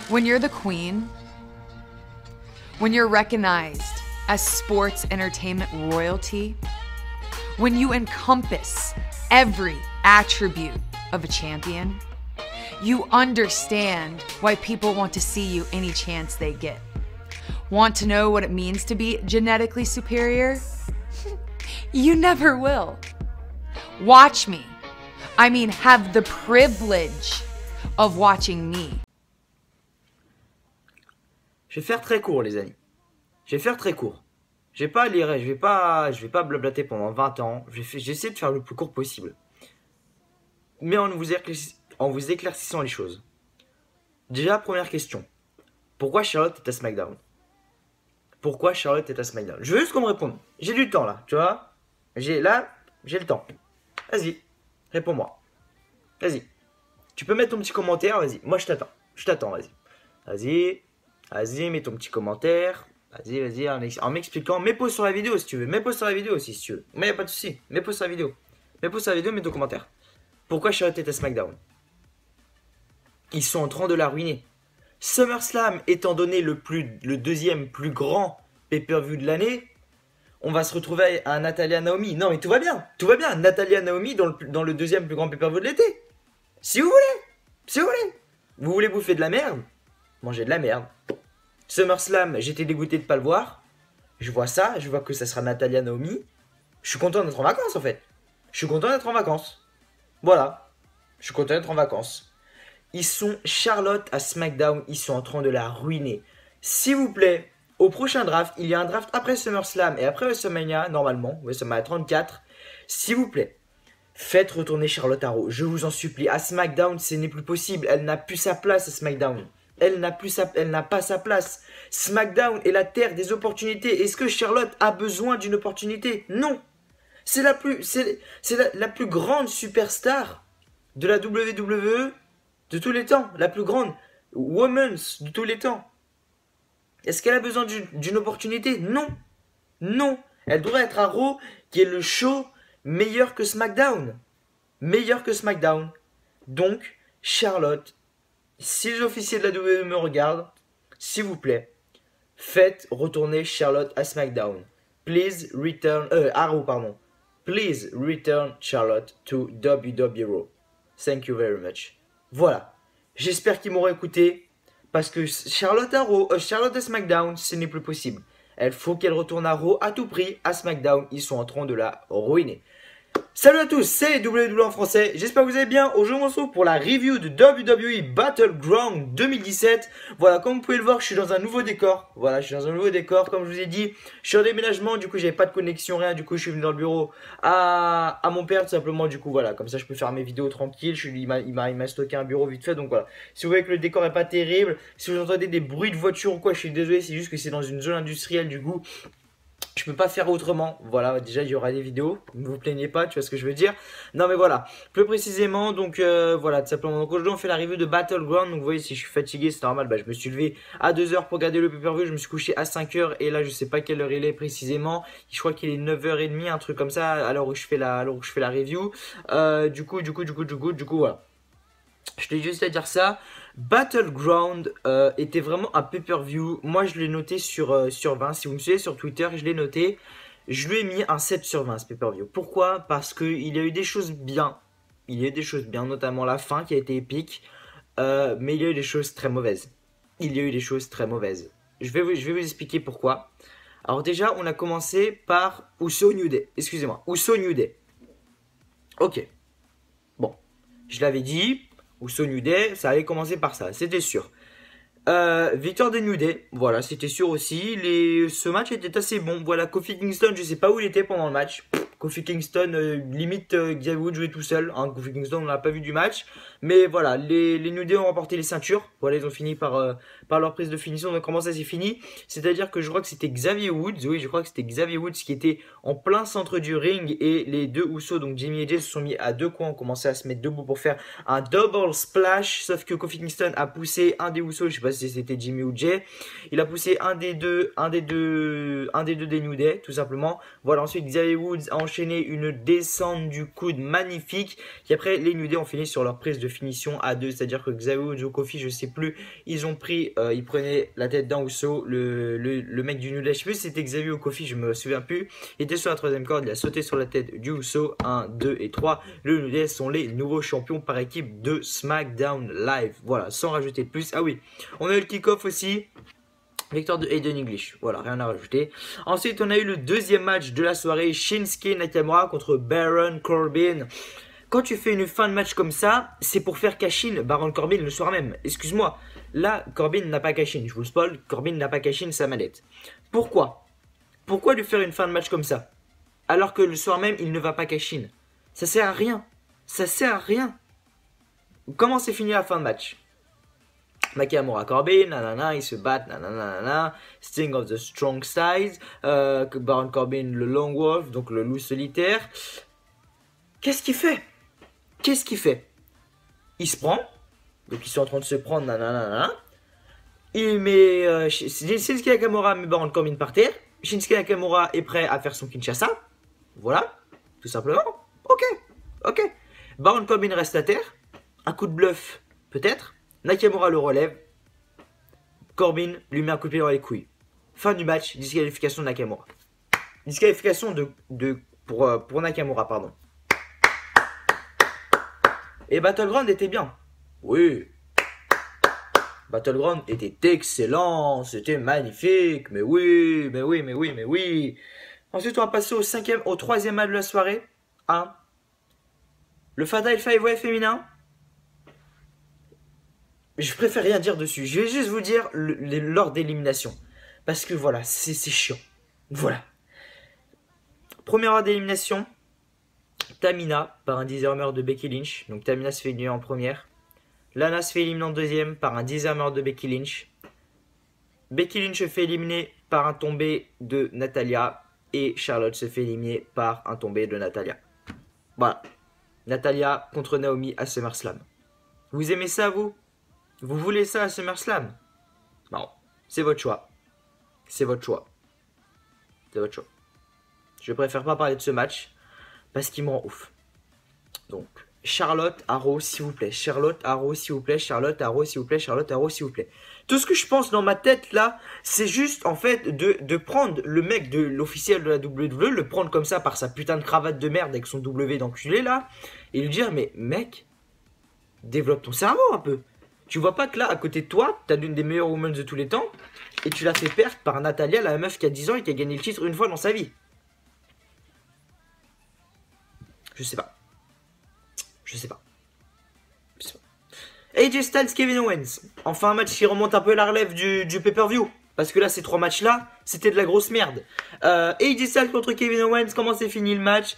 When you're the queen, when you're recognized as sports entertainment royalty, when you encompass every attribute of a champion, you understand why people want to see you any chance they get. Want to know what it means to be genetically superior? You never will. Watch me. I mean, have the privilege of watching me. Je vais faire très court, les amis. Je vais faire très court. Je vais pas blablater pendant 20 ans. J'essaie de faire le plus court possible. Mais en vous éclaircissant les choses. Déjà, première question. Pourquoi Charlotte est à SmackDown? Pourquoi Charlotte est à SmackDown? Je veux juste qu'on me réponde. J'ai du temps là, tu vois. J'ai le temps. Vas-y, réponds-moi. Vas-y. Tu peux mettre ton petit commentaire, vas-y. Moi, je t'attends. Je t'attends, vas-y. Vas-y, mets ton petit commentaire. Vas-y, en m'expliquant. Mets pause sur la vidéo si tu veux. Mets pause sur la vidéo aussi si tu veux. Mais y a pas de souci. Mets pause sur la vidéo. Mets ton commentaire. Pourquoi Charlotte est à SmackDown? Ils sont en train de la ruiner. SummerSlam étant donné le deuxième plus grand pay-per-view de l'année, on va se retrouver à Natalya Naomi. Non mais tout va bien. Natalya Naomi dans le deuxième plus grand pay-per-view de l'été. Si vous voulez. Vous voulez bouffer de la merde? Mangez de la merde. SummerSlam, j'étais dégoûté de pas le voir. Je vois ça, je vois que ça sera Natalya Naomi. Je suis content d'être en vacances en fait. Voilà. Je suis content d'être en vacances. Charlotte à SmackDown, ils sont en train de la ruiner. S'il vous plaît, au prochain draft, il y a un draft après SummerSlam et après WrestleMania, normalement, WrestleMania 34. S'il vous plaît, faites retourner Charlotte à Raw. Je vous en supplie. À SmackDown, ce n'est plus possible. Elle n'a plus sa place à SmackDown. Elle n'a pas sa place. SmackDown est la terre des opportunités. Est-ce que Charlotte a besoin d'une opportunité? Non. C'est la plus grande superstar de la WWE de tous les temps. La plus grande women's de tous les temps. Est-ce qu'elle a besoin d'une opportunité? Non. Non. Elle devrait être à Raw, qui est le show meilleur que SmackDown. Donc, Charlotte, si les officiers de la WWE me regardent, s'il vous plaît, faites retourner Charlotte à SmackDown. Please return, Please return Charlotte to WWE Raw. Thank you very much. Voilà. J'espère qu'ils m'auront écouté. Parce que Charlotte à SmackDown, ce n'est plus possible. Il faut qu'elle retourne à Raw à tout prix. À SmackDown, ils sont en train de la ruiner. Salut à tous, c'est WWE en français, j'espère que vous allez bien. Aujourd'hui on se retrouve pour la review de WWE Battleground 2017. Voilà, comme vous pouvez le voir, je suis dans un nouveau décor. Comme je vous ai dit, je suis en déménagement, du coup j'avais pas de connexion, rien. Du coup je suis venu dans le bureau à mon père tout simplement. Du coup voilà, comme ça je peux faire mes vidéos tranquille. Il m'a stocké un bureau vite fait, donc voilà. Si vous voyez que le décor est pas terrible, si vous entendez des bruits de voiture ou quoi, je suis désolé, c'est juste que c'est dans une zone industrielle, du coup je peux pas faire autrement. Voilà, déjà il y aura des vidéos, ne vous plaignez pas, tu vois ce que je veux dire. Non mais voilà, plus précisément, donc voilà, tout simplement. Donc aujourd'hui on fait la review de Battleground. Donc vous voyez, si je suis fatigué, c'est normal, je me suis levé à 2h pour regarder le pay-per-view, je me suis couché à 5h et là je sais pas quelle heure il est précisément. Je crois qu'il est 9h30, un truc comme ça, à l'heure où je fais la review. Du coup voilà. Je t'ai juste à dire ça. Battleground était vraiment un pay-per-view. Moi je l'ai noté sur 20. Si vous me suivez sur Twitter, je l'ai noté. Je lui ai mis un 7 sur 20 ce pay-per-view. Pourquoi? Parce qu'il y a eu des choses bien. Notamment la fin qui a été épique. Mais il y a eu des choses très mauvaises. Je vais vous expliquer pourquoi. Alors déjà, on a commencé par Uso New Day. Excusez-moi, Uso New Day. Ok. Bon, je l'avais dit. Uso New Day, ça allait commencer par ça, c'était sûr. Victoire de New Day, voilà, c'était sûr aussi. Ce match était assez bon. Voilà, Kofi Kingston, je sais pas où il était pendant le match. Kofi Kingston, limite Xavier Woods jouait tout seul. Hein. Kofi Kingston, on l'a pas vu du match. Mais voilà, les New Day ont remporté les ceintures. Voilà, ils ont fini par leur prise de finition. Donc comment ça s'est fini? C'est-à-dire que je crois que c'était Xavier Woods. Oui, je crois que c'était Xavier Woods qui était en plein centre du ring. Et les deux Usos, donc Jimmy et Jay, se sont mis à deux coins. On commençait à se mettre debout pour faire un double splash. Sauf que Kofi Kingston a poussé un des Usos. Je sais pas si c'était Jimmy ou Jay. Il a poussé un des deux des New Day, tout simplement. Voilà, ensuite Xavier Woods a enchaîné une descente du coude magnifique. Et après, les New Day ont fini sur leur prise de finition à 2. C'est-à-dire que Xavier Woods ou Kofi, je sais plus, ils prenaient la tête d'un Uso. Le mec du New Day, je sais plus si c'était Xavier ou Kofi, je me souviens plus. Il était sur la troisième corde, il a sauté sur la tête du Uso. 1, 2 et 3. Le New Day sont les nouveaux champions par équipe de SmackDown Live. Voilà, sans rajouter de plus. Ah oui, on a eu le kick-off aussi. Victoire de Aiden English, voilà, rien à rajouter. Ensuite, on a eu le deuxième match de la soirée, Shinsuke Nakamura contre Baron Corbin. Quand tu fais une fin de match comme ça, c'est pour faire cash-in Baron Corbin le soir même. Excuse-moi, là, Corbin n'a pas cash-in, je vous le spoil, Corbin n'a pas cash-in sa manette. Pourquoi? Pourquoi lui faire une fin de match comme ça? Alors que le soir même, il ne va pas cash-in. Ça sert à rien. Ça sert à rien. Comment c'est fini la fin de match? Nakamura Corbin, nanana, ils se battent, nanana, Sting of the Strong Size, Baron Corbin le Long Wolf, donc le loup solitaire. Qu'est-ce qu'il fait? Qu'est-ce qu'il fait? Il se prend, donc ils sont en train de se prendre, nanana. Il met Shinsuke Nakamura met Baron Corbin par terre. Shinsuke Nakamura est prêt à faire son Kinshasa. Voilà, tout simplement. Ok. Baron Corbin reste à terre. Un coup de bluff, peut-être. Nakamura le relève. Corbin lui met un coup de pied dans les couilles. Fin du match, disqualification de Nakamura. Disqualification pour Nakamura, pardon. Et Battleground était bien. Oui. Battleground était excellent. C'était magnifique. Mais oui. Ensuite, on va passer au troisième match de la soirée. Le Fatal 5-Way féminin. Je préfère rien dire dessus. Je vais juste vous dire l'ordre d'élimination. Parce que voilà, c'est chiant. Voilà. Première ordre d'élimination. Tamina par un disarmer de Becky Lynch. Donc Tamina se fait éliminer en première. Lana se fait éliminer en deuxième par un disarmer de Becky Lynch. Becky Lynch se fait éliminer par un tombé de Natalya. Et Charlotte se fait éliminer par un tombé de Natalya. Voilà. Natalya contre Naomi à SummerSlam. Vous aimez ça, vous? Vous voulez ça à SummerSlam? Non, c'est votre choix. C'est votre choix. Je préfère pas parler de ce match parce qu'il me rend ouf. Donc, Charlotte, Arrow, s'il vous plaît. Charlotte, Arrow, s'il vous plaît. Charlotte, Arrow, s'il vous plaît. Charlotte, Arrow, s'il vous plaît. Tout ce que je pense dans ma tête là, c'est juste en fait de prendre le mec de l'officiel de la WWE, le prendre comme ça par sa putain de cravate de merde avec son W d'enculé là, et lui dire mais mec, développe ton cerveau un peu. Tu vois pas que là, à côté de toi, t'as l'une des meilleures women de tous les temps, et tu l'as fait perdre par Natalya, la meuf qui a 10 ans et qui a gagné le titre une fois dans sa vie. Je sais pas. AJ Styles, Kevin Owens. Enfin un match qui remonte un peu la relève du pay-per-view. Parce que là, ces trois matchs-là, c'était de la grosse merde. AJ Styles contre Kevin Owens, comment c'est fini le match?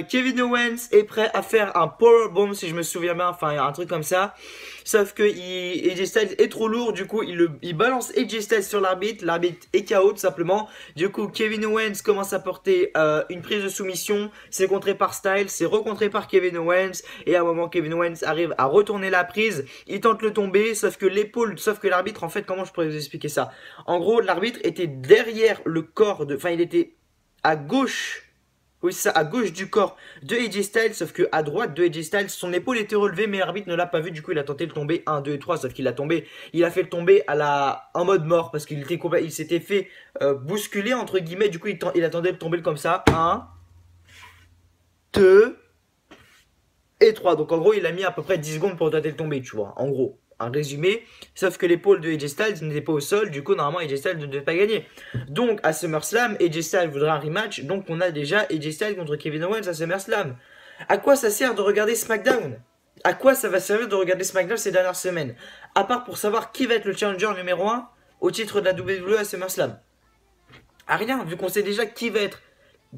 Kevin Owens est prêt à faire un powerbomb, si je me souviens bien, enfin un truc comme ça. Sauf que AJ Styles est trop lourd, du coup il balance AJ Styles sur l'arbitre est KO tout simplement. Du coup Kevin Owens commence à porter une prise de soumission, c'est contré par Styles, c'est recontré par Kevin Owens. Et à un moment Kevin Owens arrive à retourner la prise, il tente le tomber, sauf que l'arbitre, en fait, comment je pourrais vous expliquer ça? En gros, l'arbitre était derrière le corps enfin il était à gauche. Oui, c'est ça, à gauche du corps de AJ Styles, sauf que à droite de AJ Styles, son épaule était relevée, mais l'arbitre ne l'a pas vu, du coup il a tenté de tomber 1, 2 et 3, sauf qu'il a tombé, il a fait le tomber en mode mort, parce qu'il s'était fait bousculer, entre guillemets, du coup il attendait de tomber comme ça, 1, 2 et 3, donc en gros il a mis à peu près 10 secondes pour tenter de tomber, tu vois, en gros. Un résumé, sauf que l'épaule de AJ Styles n'était pas au sol, du coup normalement AJ Styles ne devait pas gagner. Donc à SummerSlam, AJ Styles voudrait un rematch, donc on a déjà AJ Styles contre Kevin Owens à SummerSlam. À quoi ça sert de regarder SmackDown? À quoi ça va servir de regarder SmackDown ces dernières semaines? À part pour savoir qui va être le challenger numéro 1 au titre de la WWE à SummerSlam. À rien, vu qu'on sait déjà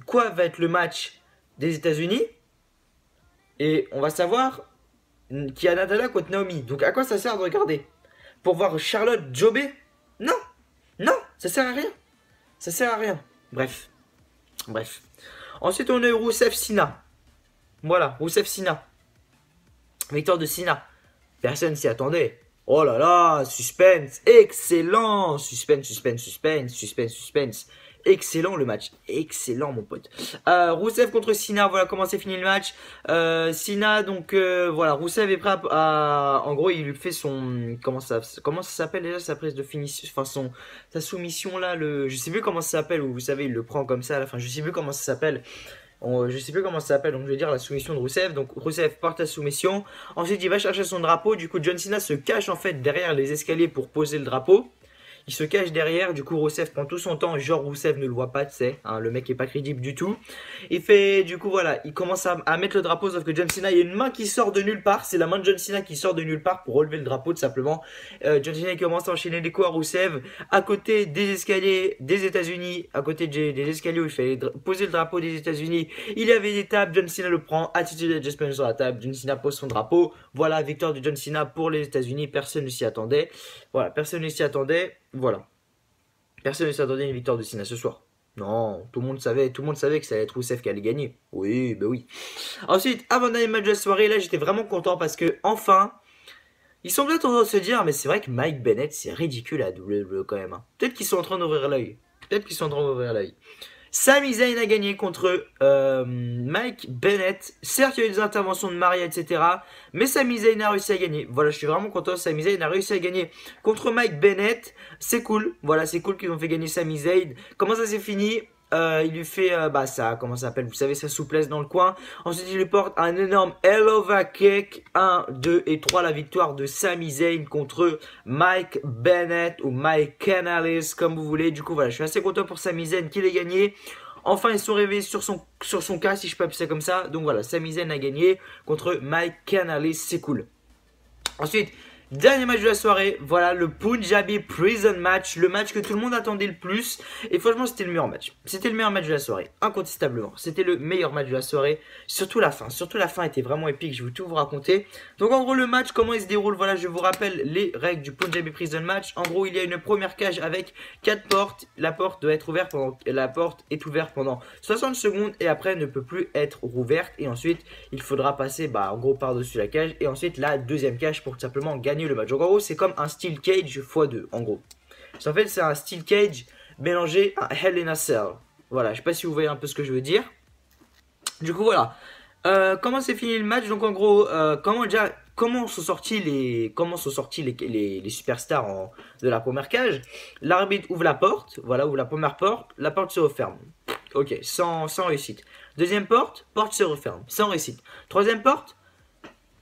quoi va être le match des États-Unis, et on va savoir qui a Natalya contre Naomi. Donc à quoi ça sert de regarder? Pour voir Charlotte jobber? Non, ça sert à rien. Bref. Ensuite on a eu Rusev Sina. Voilà, Rusev Sina. Victoire de Sina. Personne s'y attendait. Oh là là, suspense, excellent. Suspense. excellent le match. Excellent mon pote. Rousseff contre Cena, voilà comment c'est fini le match. Cena, donc voilà, Rousseff est prêt en gros, il lui fait son... Comment ça s'appelle déjà sa prise de finition, enfin sa soumission là, je sais plus comment ça s'appelle, où vous savez, il le prend comme ça à la fin, je sais plus comment ça s'appelle. Je sais plus comment ça s'appelle, donc je vais dire la soumission de Rousseff. Donc Rousseff porte la soumission. Ensuite il va chercher son drapeau. Du coup John Cena se cache en fait derrière les escaliers pour poser le drapeau. Il se cache derrière, du coup Rousseff prend tout son temps, genre Rousseff ne le voit pas, tu sais, hein, le mec est pas crédible du tout. Il fait, du coup voilà, il commence à mettre le drapeau, sauf que John Cena, il y a une main qui sort de nulle part, c'est la main de John Cena qui sort de nulle part pour relever le drapeau tout simplement. John Cena commence à enchaîner des coups à Rousseff, à côté des escaliers des États-Unis, à côté des escaliers où il fallait poser le drapeau des États-Unis, il y avait des tables, John Cena le prend, attitude adjustment sur la table, John Cena pose son drapeau, voilà, victoire de John Cena pour les États-Unis, personne ne s'y attendait, voilà, personne ne s'y attendait, voilà. Personne ne s'attendait à une victoire de Cena ce soir. Non, tout le monde savait que ça allait être Rousseff qui allait gagner. Oui, bah oui. Ensuite, avant-dernier match de la soirée, là j'étais vraiment content parce que enfin, ils sont peut-être en train de se dire, mais c'est vrai que Mike Bennett c'est ridicule à WWE quand même. Hein. Peut-être qu'ils sont en train d'ouvrir l'œil. Sami Zayn a gagné contre Mike Bennett. Certes, il y a eu des interventions de Maria, etc. Mais Sami Zayn a réussi à gagner. Voilà, je suis vraiment content. Sami Zayn a réussi à gagner contre Mike Bennett. C'est cool. Voilà, c'est cool qu'ils ont fait gagner Sami Zayn. Comment ça s'est fini? Il lui fait, comment ça s'appelle, vous savez, sa souplesse dans le coin. Ensuite, il lui porte un énorme Helluva Kick. 1, 2 et 3, la victoire de Sami Zayn contre Mike Bennett ou Mike Canales, comme vous voulez. Du coup, voilà, je suis assez content pour Sami Zayn qu'il ait gagné. Enfin, ils sont réveillés sur son cas, si je peux appeler ça comme ça. Donc voilà, Sami Zayn a gagné contre Mike Canales, c'est cool. Ensuite, dernier match de la soirée, voilà le Punjabi Prison Match, le match que tout le monde attendait le plus. Et franchement, c'était le meilleur match. C'était le meilleur match de la soirée, incontestablement. C'était le meilleur match de la soirée, surtout la fin. Surtout la fin était vraiment épique, je vais tout vous raconter. Donc en gros, le match, comment il se déroule, voilà, je vous rappelle les règles du Punjabi Prison Match. En gros, il y a une première cage avec 4 portes. La porte doit être ouverte la porte est ouverte pendant 60 secondes et après ne peut plus être rouverte. Et ensuite, il faudra passer, en gros, par-dessus la cage. Et ensuite, la deuxième cage pour tout simplement gagner le match. Donc en gros c'est comme un steel cage x2 en gros. En fait c'est un steel cage mélangé à Hell in a Cell. Voilà, je sais pas si vous voyez un peu ce que je veux dire. Du coup voilà. Comment s'est fini le match? Donc en gros comment sont sortis les superstars de la première cage. L'arbitre ouvre la porte, voilà, ouvre la première porte, la porte se referme. Ok, sans réussite. Deuxième porte se referme, sans réussite. Troisième porte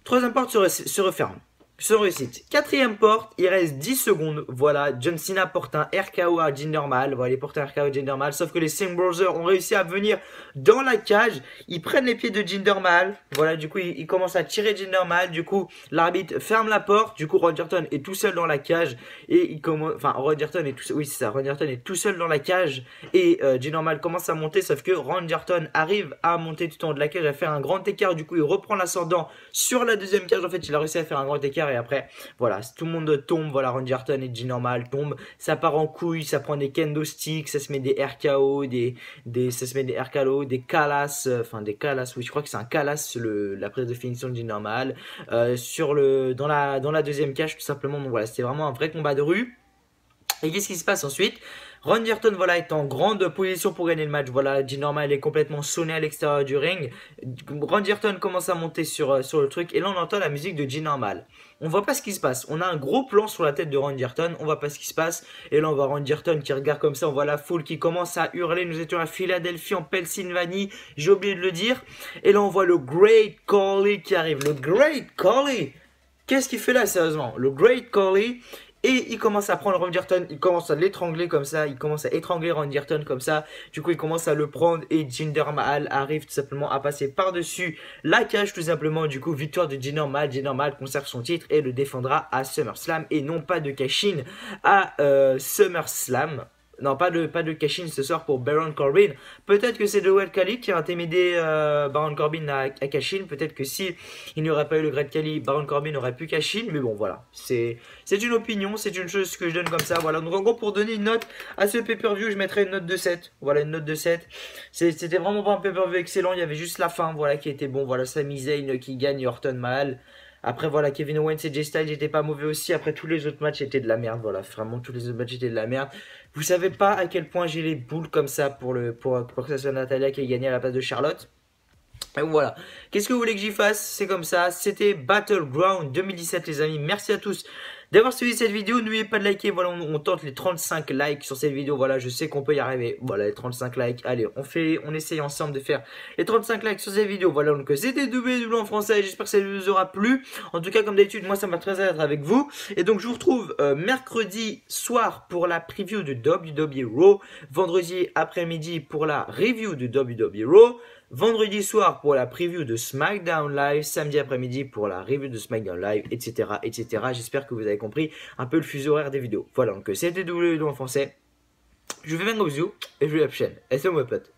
se referme. Sans réussite. Quatrième porte, il reste 10 secondes. Voilà, John Cena porte un RKO à Jinder Mahal. Voilà, il porte un RKO à Jinder Mahal. Sauf que les Singh Brothers ont réussi à venir dans la cage. Ils prennent les pieds de Jinder Mahal. Voilà, du coup, ils commencent à tirer Jinder Mahal. Du coup, l'arbitre ferme la porte. Du coup, Randy Orton est tout seul dans la cage. Et il commence. Enfin, Randy Orton est tout seul. Oui, c'est ça. Randy Orton est tout seul dans la cage. Et Jinder Mahal commence à monter. Sauf que Randy Orton arrive à monter tout en haut de la cage, à faire un grand écart. Du coup, il reprend l'ascendant sur la deuxième cage. En fait, il a réussi à faire un grand écart. Et après, voilà, tout le monde tombe. Voilà, Randy Orton et Jinder Mahal tombent. Ça part en couille, ça prend des kendo sticks, ça se met des RKO, ça se met des RKO, des Kalas, oui, je crois que c'est un Kalas, la prise de finition de Jinder Mahal, dans la deuxième cage, tout simplement. Donc voilà, c'était vraiment un vrai combat de rue. Et qu'est-ce qui se passe ensuite? Randy Orton voilà, est en grande position pour gagner le match. Voilà, Jinder Mahal est complètement sonné à l'extérieur du ring. Randy Orton commence à monter sur le truc. Et là, on entend la musique de Jinder Mahal. On voit pas ce qui se passe. On a un gros plan sur la tête de Randy Orton. On voit pas ce qui se passe. Et là, on voit Randy Orton qui regarde comme ça. On voit la foule qui commence à hurler. Nous étions à Philadelphie, en Pennsylvanie. J'ai oublié de le dire. Et là, on voit le Great Khali qui arrive. Le Great Khali. Qu'est-ce qu'il fait là, sérieusement? Le Great Khali. Et il commence à prendre Randy Orton, il commence à l'étrangler comme ça, il commence à étrangler Randy Orton comme ça. Du coup, il commence à le prendre et Jinder Mahal arrive tout simplement à passer par-dessus la cage tout simplement. Du coup, victoire de Jinder Mahal. Jinder Mahal conserve son titre et le défendra à SummerSlam et non pas de cash-in à SummerSlam. Non, pas de cash-in ce soir pour Baron Corbin. Peut-être que c'est The Great Khali qui a intimidé Baron Corbin à cash-in. Peut-être que si il n'y aurait pas eu le Great Khali, Baron Corbin aurait pu cash-in. Mais bon, voilà. C'est une opinion, c'est une chose que je donne comme ça. Voilà. Donc en gros, pour donner une note à ce pay-per-view, je mettrais une note de 7. Voilà, une note de 7. C'était vraiment pas un pay-per-view excellent. Il y avait juste la fin, voilà, qui était bon. Voilà, Sami Zayn qui gagne Orton Mahal. Après, voilà, Kevin Owens et Jay Styles n'étaient pas mauvais aussi. Après, tous les autres matchs étaient de la merde. Voilà, vraiment, tous les autres matchs étaient de la merde. Vous savez pas à quel point j'ai les boules comme ça pour que ça soit Natalia qui ait gagné à la place de Charlotte. Et voilà. Qu'est-ce que vous voulez que j'y fasse? C'est comme ça. C'était Battleground 2017, les amis. Merci à tous d'avoir suivi cette vidéo. N'oubliez pas de liker. Voilà, on tente les 35 likes sur cette vidéo. Voilà, je sais qu'on peut y arriver. Voilà, les 35 likes. Allez, on essaye ensemble de faire les 35 likes sur cette vidéo. Voilà, donc c'était double en français. J'espère que ça vous aura plu. En tout cas, comme d'habitude, moi, ça m'a très d'être avec vous. Et donc, je vous retrouve mercredi soir pour la preview de WWE Raw. Vendredi après-midi pour la review de WWE Raw. Vendredi soir pour la preview de SmackDown Live, samedi après-midi pour la review de SmackDown Live, etc. etc. J'espère que vous avez compris un peu le fuseau horaire des vidéos. Voilà, donc c'était WWE en français. Je vous fais un gros bisou et je vous dis à la prochaine. Et c'est mon pote.